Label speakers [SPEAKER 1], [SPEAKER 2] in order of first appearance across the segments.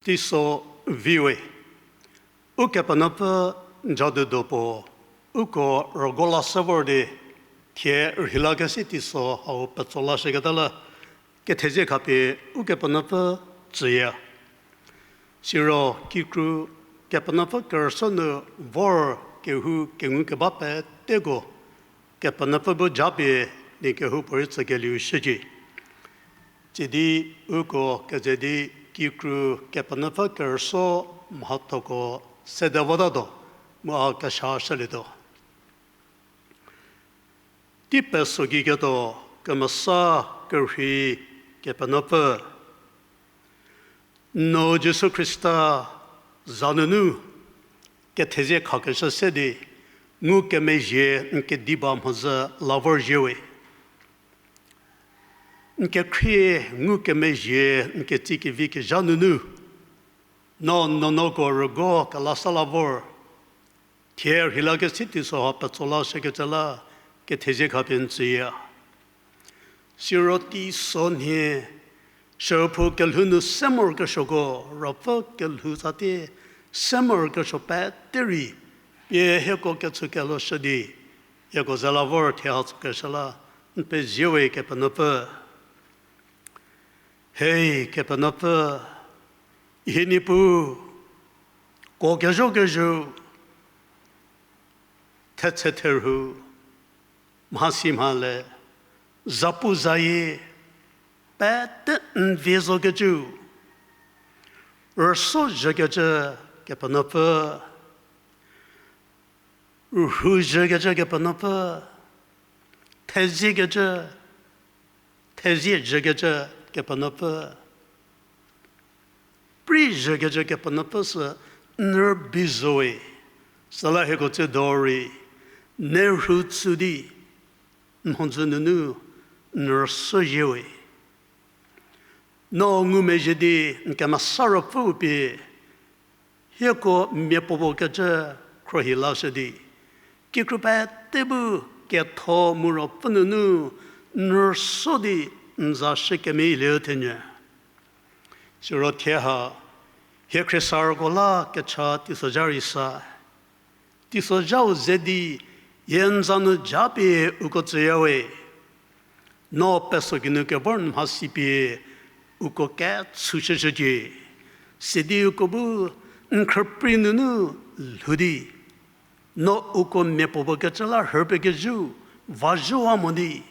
[SPEAKER 1] Tiso viwe. Ukepenuopfü jadu dopo. Uko rogola savorde tie hilagasi tiso hau petsola shegadala ke theje kapi Ukepenuopfü theja. Siro kikru Ukepenuopfü kersonu vor kehou geinu kebape tego Ukepenuopfü bu jabi ni kehoupuorei sakelie shiji. Jadi uko kejadi kikru Ukepenuopfü kerüsuo mahatoko sedevadado muaka shashalido. Tipe sogigedo kemasa kerhi Ukepenuopfü. No Jesu Christa zanunu ke theje khakesha sedi ngu kemeje nke dibam haza lavor jewe. Nke kriye ngu kemeje nke tiki vike janunu no go rogo kalasa lavor tier hilage siti so hapatsola sheketala ke theje khapen tsiya siroti sonhe shopu kelhunu semor ke shogo rafa kelhu sate semor ke shopa teri ye heko ke tsukelo shadi ye go zalavor tias ke shala pe jewe Ukepenuopfü. Hey Ukepenuopfü, ihinipu, go gejo, tetseterhu, mahasimhale, zapu zaye, bet nvezo geju, urso jegeje Ukepenuopfü, uhu jegeje Ukepenuopfü, tezi jegeje Ukepenuopfü. Pri jegeje Ukepenuopfü se nerbizoe, salahego tedori, nerhutsudi, nhonzununu, nersojewe. No ngumejedi nkemasarafupi, heko miepobo geje krohilashedi, kikrupa tebu keto muropununu, nersodi nza shikemi leotenye. Siro theja, hekresar gola kecha tisojarisa. Tisojau zedi yenzanu jabi ukotseyawe. No pesoginu keborn hasipi ukoket sushejeji. Sedi ukobu nkrprinunu ludi. No uko mepobo kechala herbegeju vaju amodi.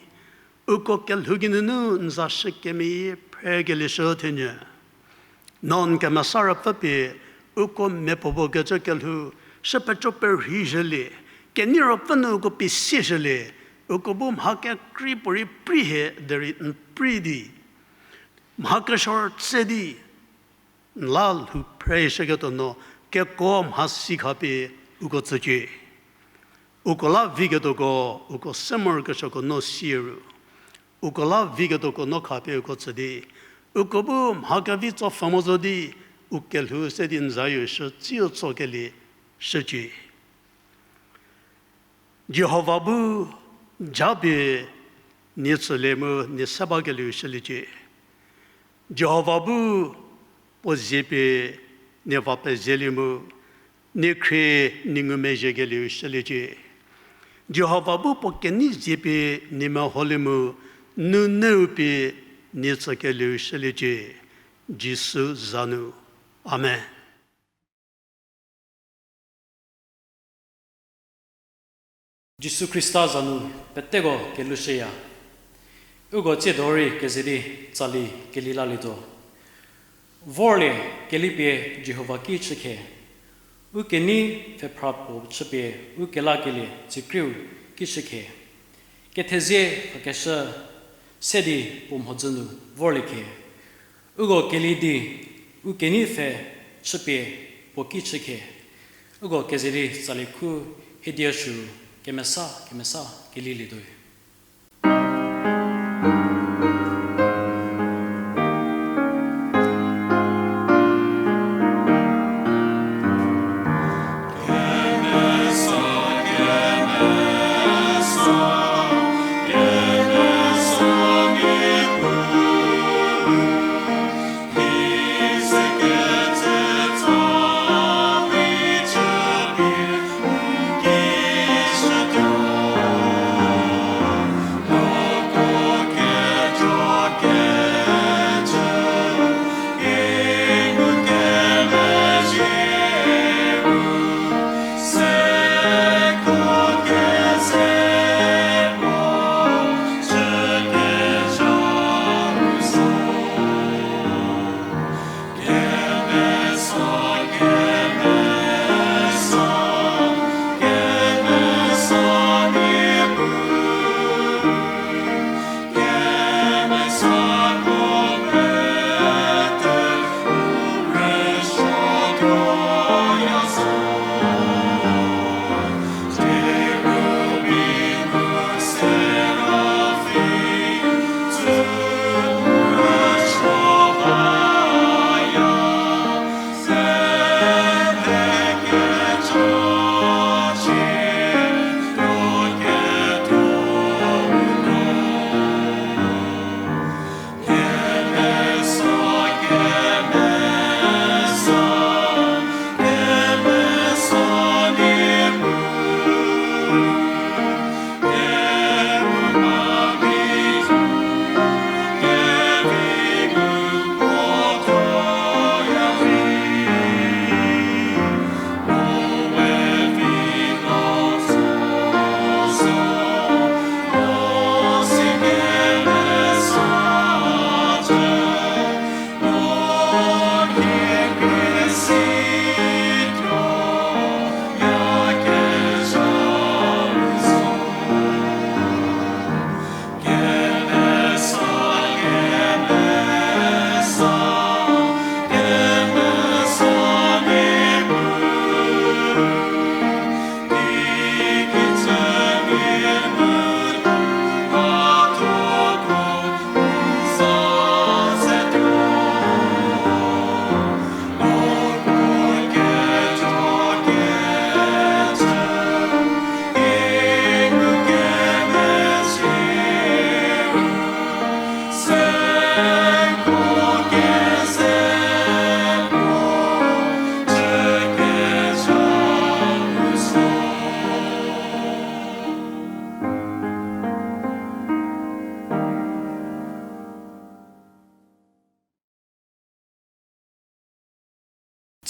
[SPEAKER 1] Uko kelhuginunu nza shikemi pregelisho tenye. Non kemasara papi uko mepobo kecha kelhu shepechoper hijele keniro panu uko pisijele uko bum hake kripori prihe deri pridi mahakashor tsedi lal hu preishegato no ke kom hasikapi uko tsuji uko la vigato go uko semor kashoko no siru uko la vigato go no kapi uko tsedi ukobu hakavitso famozodi ukelhu sedin zayu shi jiu tsokeli shiji Jehovah bu jabi nitsulemu ni sabagelu shiliji Jehovah bu pozipi ne vape zelimu ne kre ningumejegelu shiliji Jehovah bu pokeni zipi ni maholimu nunupi Sakelie shiliji Jisu zanu. Amen.
[SPEAKER 2] Jisu Christa zanu petego kelushia. Ugo chedori kezidi tsali kelila lido. Vorle kelipie Jehovah ki chike. Ukeni fe prapo chpe ukela kele chikriu ki chike. Ketezie fakesha sedi pomhodzunu vorlike ugo kelidi ukeni fe chpe poki chike ugo keziri saliku hediashu kemesa kelili doi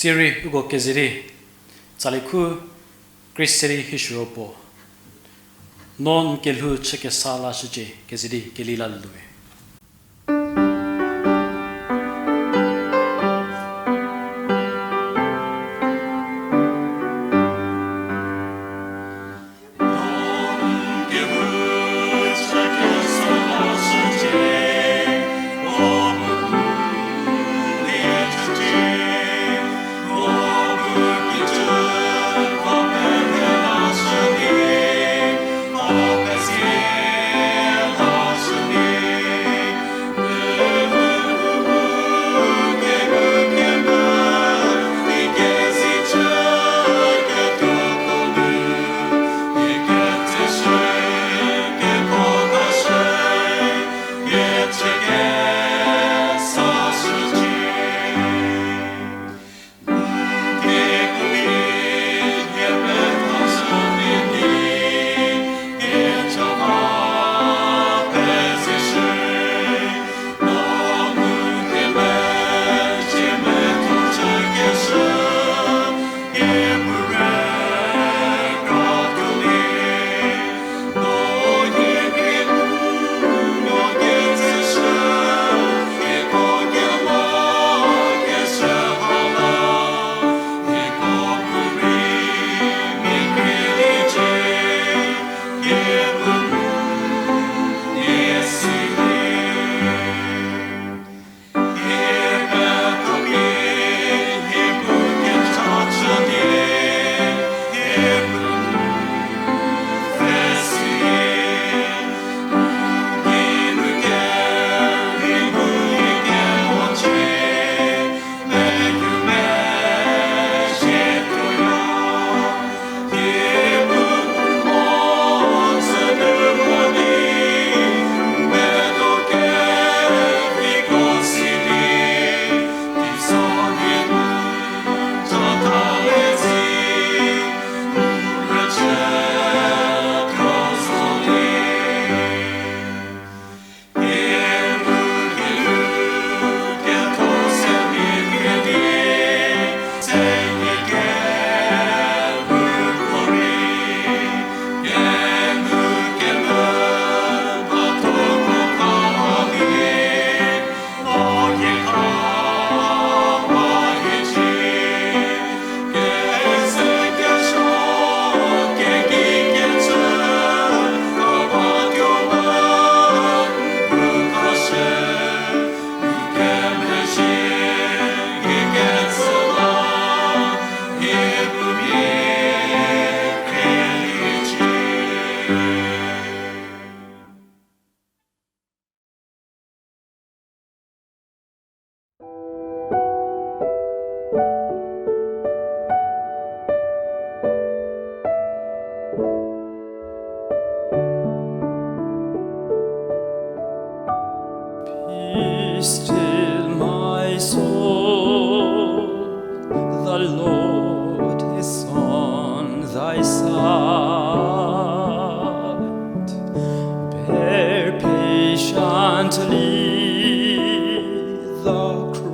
[SPEAKER 2] Siri ugo keziri saliku kristeri hishuropo non kelhu cheke sala shije keziri kelila lue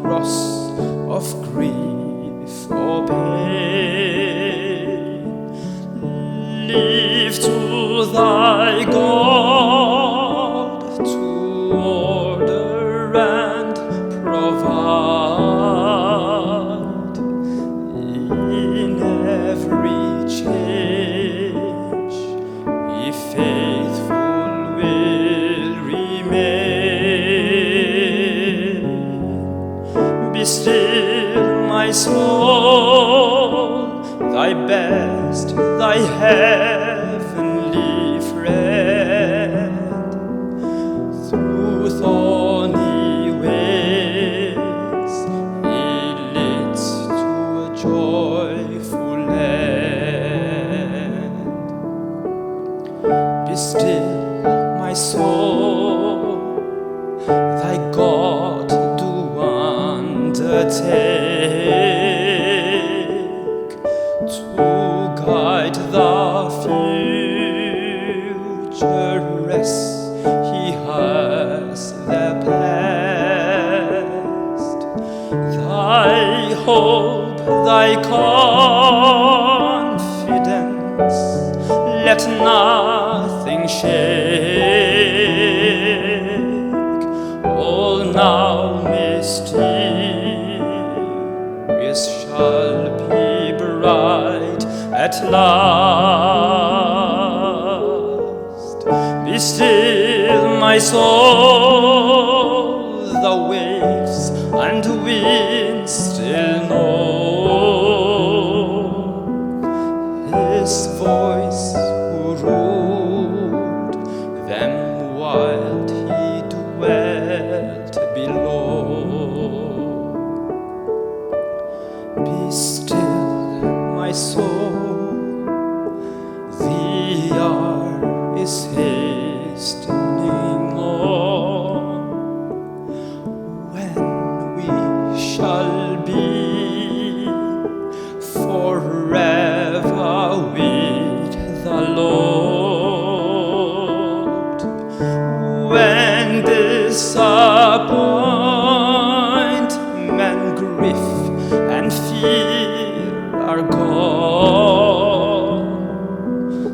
[SPEAKER 3] cross of grief or pain. Leave to thy God to order and provide. In every change, He faithful will remain. Be still, my soul, thy best, thy heavenly friend. Through thorny ways, He leads to a joyful end. Be still, my soul, thy God do undertake to guide the futureless He has there placed. Thy hope, thy confidence, let nothing shake. All now mysterious shall be bright at last. Be still, my soul, the waves and winds still know His voice who ruled them while He dwelt below. Be still, my soul, the hour is hastening on, when we shall be forever with the Lord. When disappointment, grief, and fear are gone,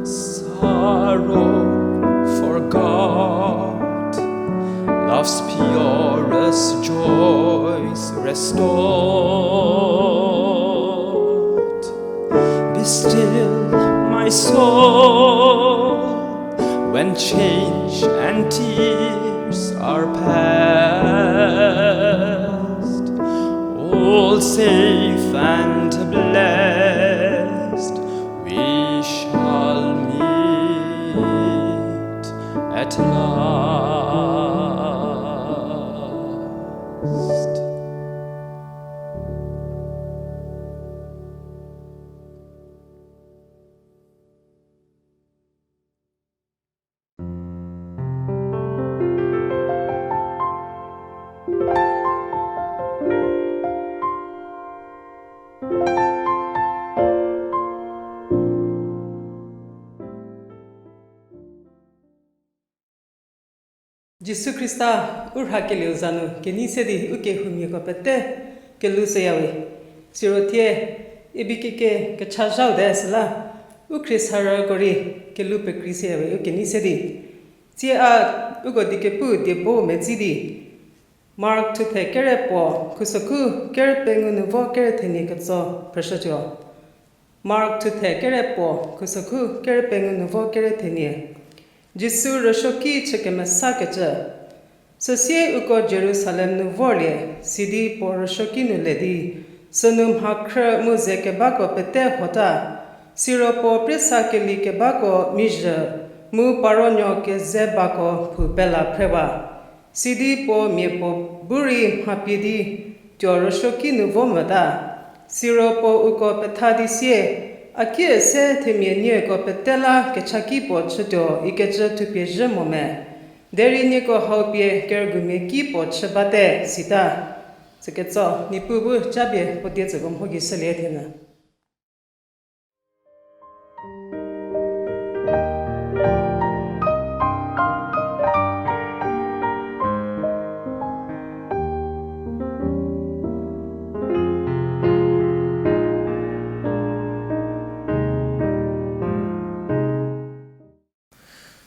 [SPEAKER 3] sorrow forgot, love's purest joys restored. Be still, my soul, when change and tears are past, all safe and blessed, we shall meet at last.
[SPEAKER 4] Jesu Christa urhakele uzanu kenisedi ukehumi ko pete keluseyawe sirotie ibikike kachajau desla ukrishara gori kelupe kriseyawe ukenisedi tia ugodike pu de bo mezidi Mark to the kerepo kusoku kerepengunu vo kereteni katso prashajo Mark to the kerepo kusoku kerepengunu vo kereteni Jesu roshoki chekema sakacha Sosie uko Jerusalem nu vorlie sidi por roshoki nu ledi sonum hakra muzeke bako pete hota siro po presakeli ke bako mija mu paronyo ke zebako pupela preva Sidi po miepo buri hapidi joroshoki nu vomada siro po uko petadi sie Akie se temie nye ko petela ke chaki po chodo ikeje tupie jemome. Deri nye ko haupie kergume ki po chabate sita. Seketso ni pubu chabie po dietse gom hogi selietena.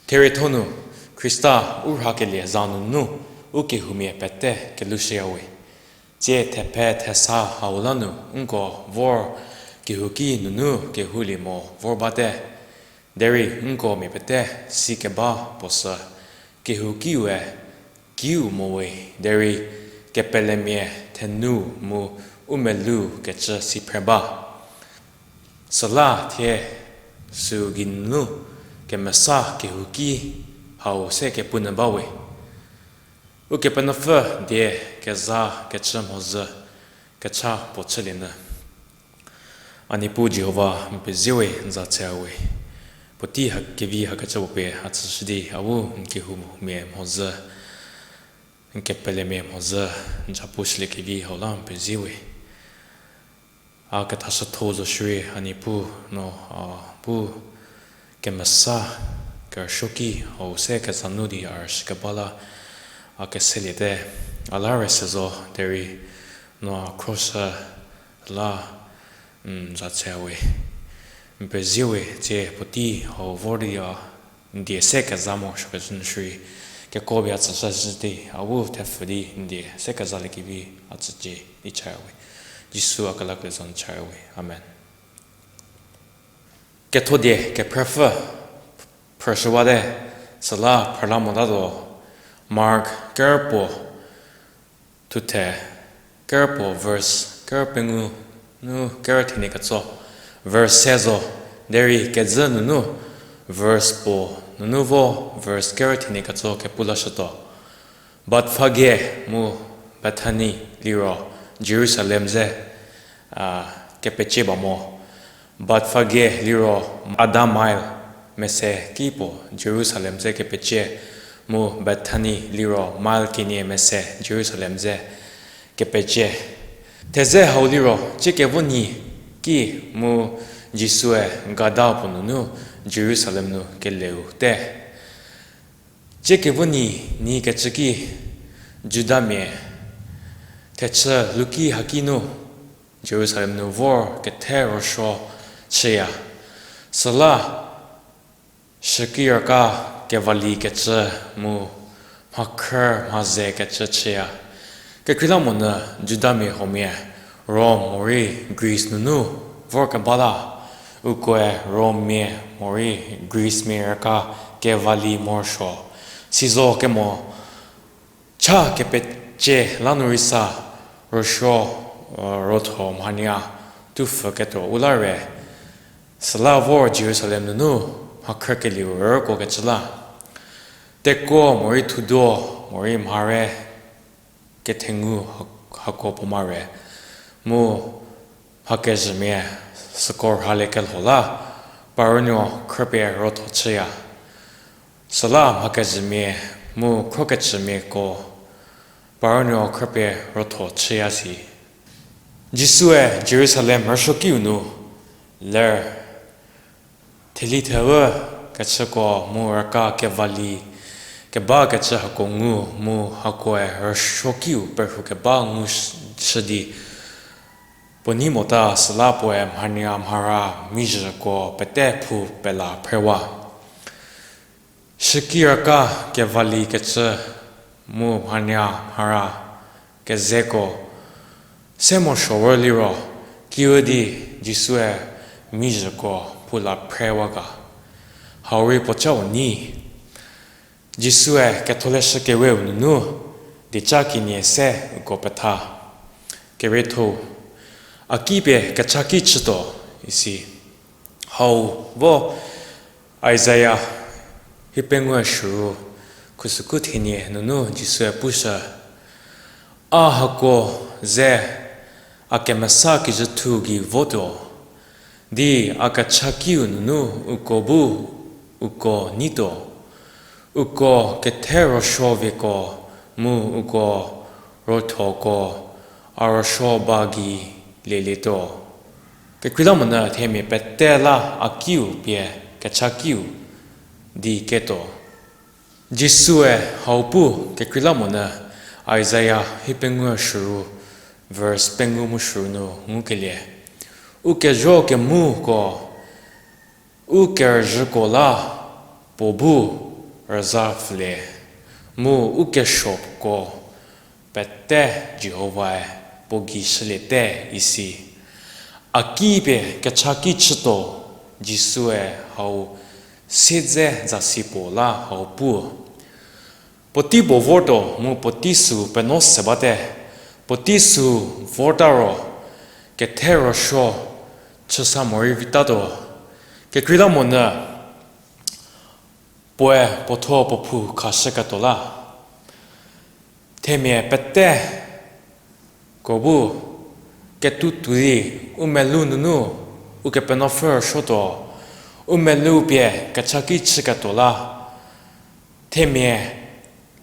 [SPEAKER 3] Teretonu Krista urhakelie zanunu ukehumie pete kelusiawi. Je tepe tesa haulanu unko vor kehuki nunu kehulimo vorbate. Deri unko mi pete sikeba posa kehukiwe kiu mowe deri kepelemie tenu mu umelu kecha sipreba. Sala thie suginu kemasa kehuki hau se ke punabawe. Ukepenuopfü de keza kechem hoze kecha pochelina. Anipu Jehova mpeziwe nzatsewe. Poti hakevi hakachawope hatsishidi awu nkehu me hoze nkepele me hoze nchapushile kevi hola mpeziwe. Akatasha tozo shri anipu no pu kemasa kershoki hau se kezanudi arshkabala sakelie de alare sezo deri no crossa la zatsewe mpeziwe je poti ho vordia die seka zamo shkazun shri ke kobi atsasdi awu tefdi die seka zalekivi atsaje ichawe jisu akalakle zon chawe amen ke todie ke prefer perswade sala parlamodado Mark Gerpo tute Gerpo verse Gerpengu nu Geratini katso verse sezo deri kedzanu nu verse po nuvo verse Geratini katso ke pulashato but fage mu Bethany liro Jerusalem ze ke pecheba mo but fage liro Adamail mese kipo Jerusalem ze ke peche mu Bethany liro malkini mese Jerusalem ze kepeche teze hauliro chekevuni ki mu jisue gadapununu Jerusalem nu keleu te chekevuni ni kecheki judame teche luki hakinu Jerusalem nu vor ketero sho cheya sala shakirka Kevali kecha mu makar maze kecha chea. Kekilamona judami homie Rome mori Greece nunu vorkabala ukwe Rome me mori Greece me raka kevali morsho sizo kemo cha kepeche lanurisa rosho rotho mania tufa keto ulare salavor Jerusalem nunu hakakeli urko kechla Teko mori tudo mori mare ketengu hako pomare mu hakejme skor halekel hola baronyo krepe rotochia salam hakejme mu krokechme ko baronyo krepe rotochia si jisue Jerusalem marshoki unu ler telitawa kachako mu raka kevali Keba kecha hakongu mu hakoe rashokiu perhu keba ngu shadi ponimota salapoe mhaniam hara mijako pete pu pela prewa shikiraka kevali kecha mu mhaniam hara kezeko semo showerliro kiudi jisue mijako pula prewaga hauri pochao ni Jisue katolesha kewe ununu de chaki ni se ukopeta kereto akibe kachaki chito isi hau vo Isaiah hipenguashu kusukuthini nunu jisue pusha ahako ze akemasaki jatugi voto di akachaki ununu ukobu uko nito Uko ketero shoviko mu uko rotoko arashobagi lelito. Kekilamana temi petela akiu pie kachakiu di keto. Jisue haupu kekilamana Isaiah hipenguashu verse pengumushu no ngulie. Ukejo ke mu ko ukerjko la bobu razafle mu uke shop ko pette Jehovah bogi shlete isi akibe kachaki chito Jisue hau sedze zasipo la hau pu poti bovordo mu potisu penos sebate potisu vordaro ke terro sho chasa mori vitado ke kridamona poe poto popu kashekatola temie pette kobu ke tuturi umelu nunu Ukepenuopfü shoto umelu pie kachaki chikatola temie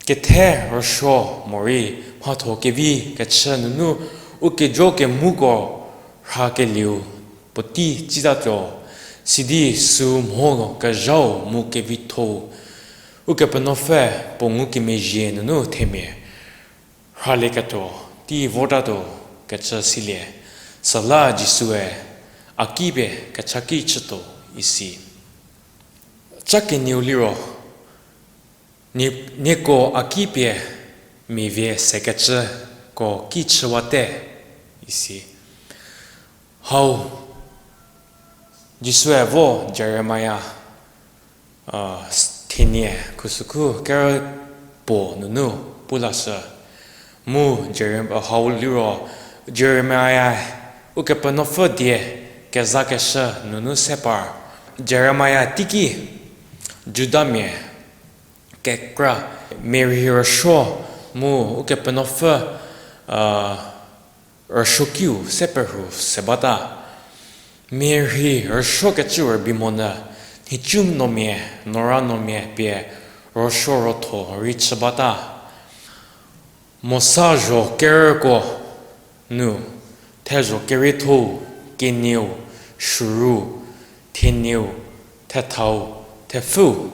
[SPEAKER 3] kete rosho mori pato kevi kachanunu ukejoke mugo hakeliu poti chidato sidi su mono kajao mukevito Ukepenuopfü ponguke meje nunu temie halekato ti vodato kachasilie sala Jisue akibe kachaki chito isi chake niuliro neko akibe mive sekache ko kichwate isi how Jisue vo Jeremiah thienyü kusuku kero po nunu pulasa mu Jeremiah how liro Jeremiah Ukepenuopfü die Kezakesha nunu separ Jeremiah tiki Judamie kekra Mary Rosho mu Ukepenuopfü Roshokiu seperhu sebata Mary Rosho kechur bimona hichum nomie nora nomie pie Rosho roto richabata mosajo kerko nu tejo kerito geinu chülieü thienyü thefu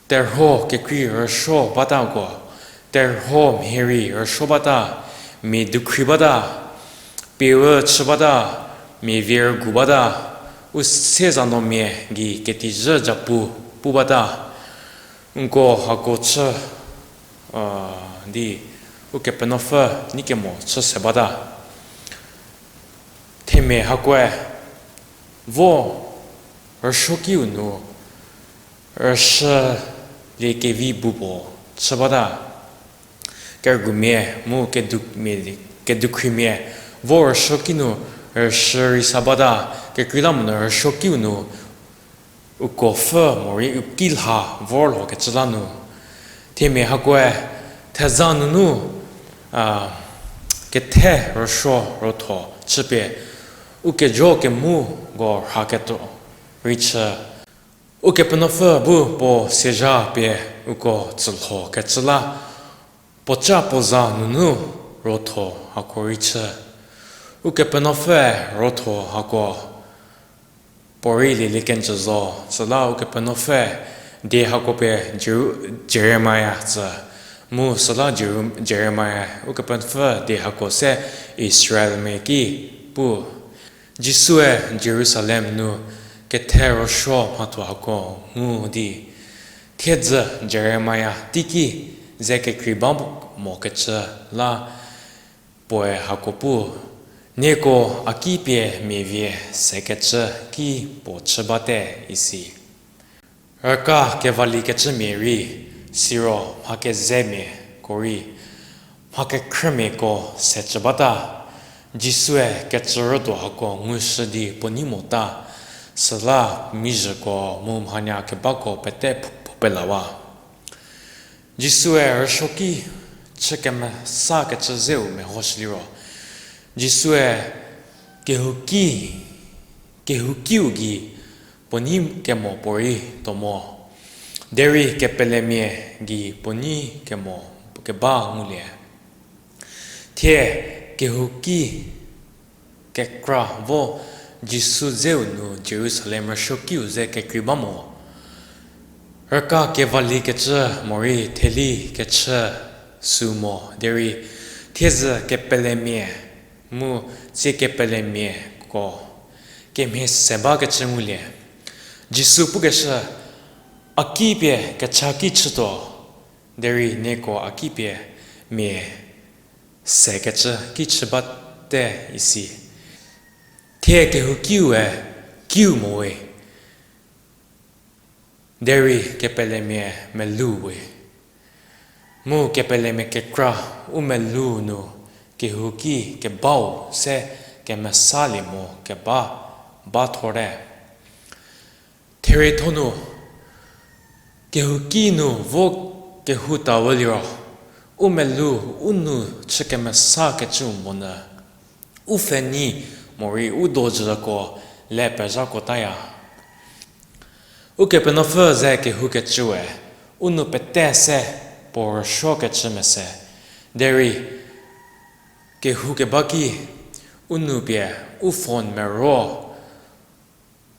[SPEAKER 3] terho kekri rosho batago terho mheri rosho bata mi dukribada pewe chbada mi vir gubada usezano mie gi ketije japu pubada unko hakoche di Ukepenuopfü nikemo chsebada temie hakwe vo roshokiu nu le kevi bubo chbada kergumie mu kedukrimie vo roshokinu risabada kekrilam roshokiu nu ukofe mori ukilha vorlo kechlanu temie hakwe thezanu nu kete rosho roto chipe ukejoke mu go haketo richa Ukepenuopfü bu po seja pe uko tsulho kechla pocha poza nunu roto hako richa Ukepenuopfü roto hako porili likenchazo sala Ukepenuopfü de hako pe Jeremiah tsa mu sala Jeremiah Ukepenuopfü de hako se Israel meki bu Jisue Jerusalem nu ketero sho patwa hako mu di thieja Jeremiah tiki zeke kribam mo kecha la poe hakopu neko akipie mevie sekecha ki po chbate isi raka kevali kecha meri siro hake zeme kori hake kreme ko sechbata Jisue kechoroto hako ngushdi ponimota sala mijako mumhanya kebako pete popelawa Jisue roshoki chekeme sa kechazeu me hosliro Jisue kehukiugi ponim kemo pori tomo deri kepelemie gi poni kemo keba ngulie thie kehuki kekra vo Jisu zeu nu Jerusalem roshokiu ze kekribamo raka kevali kecha mori theli kecha sumo deri theza kepelemie mu se kepelemie ko kemhe seba kecha ngulie Jisu pukesha akipie kachaki chito deri neko akipie me sekecha kichbate isi the kehu kiu moe deri kepele me meluwe mu kepele me kekra umelu no kehu ki ke bau se ke masalimo ke ba thore tere tonu kehu ki no vo kehu tawaliro umelu unu cheke masa ke chumona ufeni mori udojra ko lepe jako taya Ukepenuopfü ze kehu ke chue unu petese por shoke chimese deri kehu ke baki unu pie ufon mero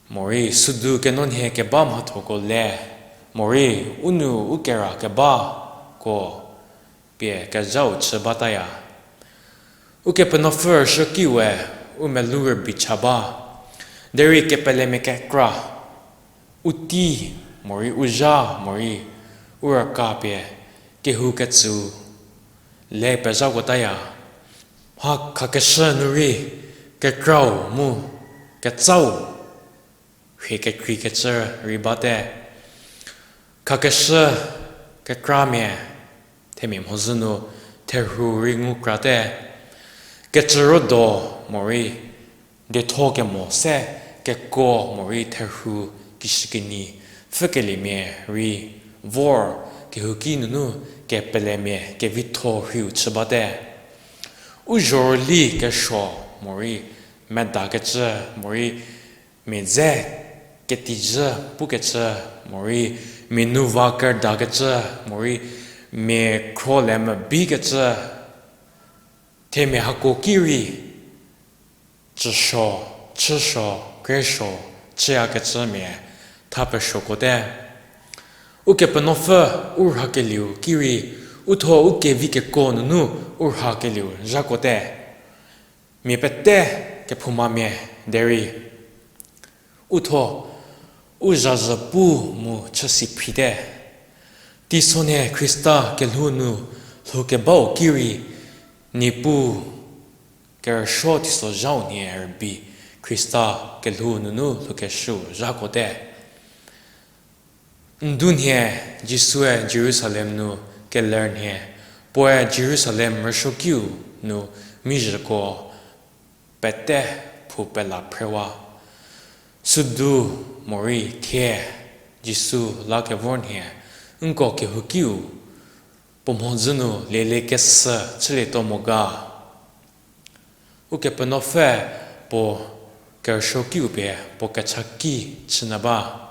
[SPEAKER 3] mori sudu ke non he ke bam hatoko le mori unu ukera ke ba ko pie ke jau chibataya Ukepenuopfü shokiwe umelur bichaba deri ke pele me ke kra uti mori uja mori urakapie kehu ke chu le pe jau taya ha kakeshanuri ke krau mu ke zau he ke kri ke cher ribate kakesha ke kramie temim hozunu terhu ringu krate ke cherodo mori de toke mo se ke ko mori terhu kishkini fekeli me ri vor ke hukinu ke peleme ke vito hu chbate ujorli ke sho mori meda ke che mori meze ke tije pukeche mori menu vakar da ke che mori me krolem bi ke che teme hakokiri chisho kresho chia ke che me tape shokode Ukepenuopfü urhakeliu kiri utho ukevike konunu urhakeliu jakote mi pette ke phumame deri utho ujazapu mu chasi phide tisone Krista kelhunu loke bau kiri nipu ker shoti so jauni erbi Krista kelhunu loke shu jakote Ndunhe Jisue Jerusalem nu ke lernhe poe Jerusalem rashokyu nu mijako pete pupela prewa sudu mori the Jisu la ke vornhe unko ke hukyu pomhonzunu lele kessa chile tomoga Ukepenuopfü po kershokyu be po kachaki chinaba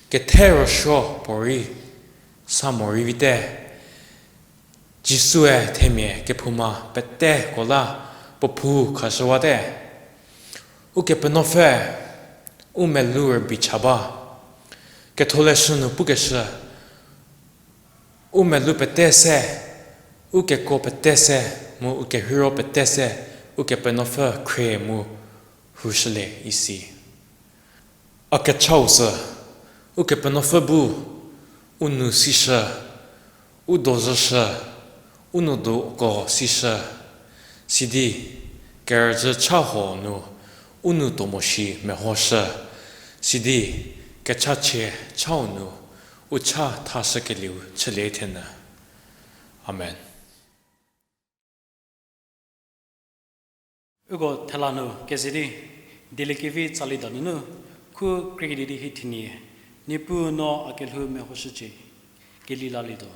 [SPEAKER 3] ke tero sho pori samori vite Jisue temie ke puma pete kola popu khashwate Ukepenuopfü umelur bichaba ke toleshunu pukesha umelu petese ukeko petese mu ukehiro petese Ukepenuopfü kre mu hushle isi akachausa Ukepenuopfü bu unu sisha udozasha unu do ko sisha sidi gerje chaho nu unu tomoshi mehosha sidi kechache chao nu ucha tasakeliu cheletena amen
[SPEAKER 2] Ugo telanu kezidi delekivi salidanu ku krigidi hitini nipu no akelhu me hoshichi gelilalido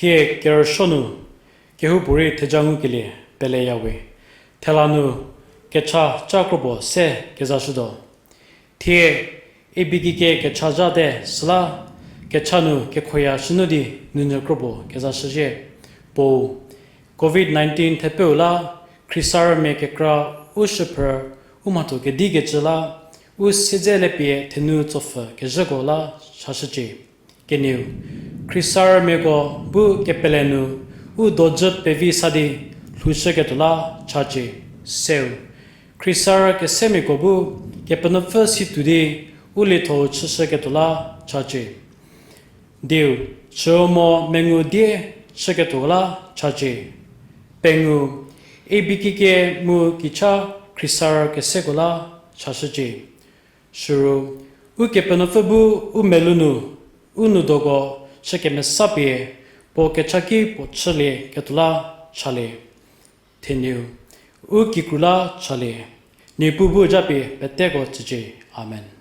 [SPEAKER 2] thienyü kerüsuo kehoupuorei theja ngulie pele yawe thelanu kecha chakrobo se kezashudo thie ebikike kechaja de sla kechanu kekhoya shinudi nunjakrobo kezashije po COVID-19 tepeula krisar me kekra usheper umato ke dige chela usejele pie thenu tsofa ke jagola shashije geinu krisar me go bu kepelenu u dojot pevi sadi lushege tola chaje seu krisar ke semiko bu Ukepenuopfü situdi ulito chishege tola chaje deu chomo mengu die shege tola chaje pengu ebikike mu kicha krisar ke segola chashije shuru Ukepenuopfü bu umelunu unudogo sheke mesapie po kechaki po chülieü ketula chale thenyü ukikula chale nipubu japi petego chije amen.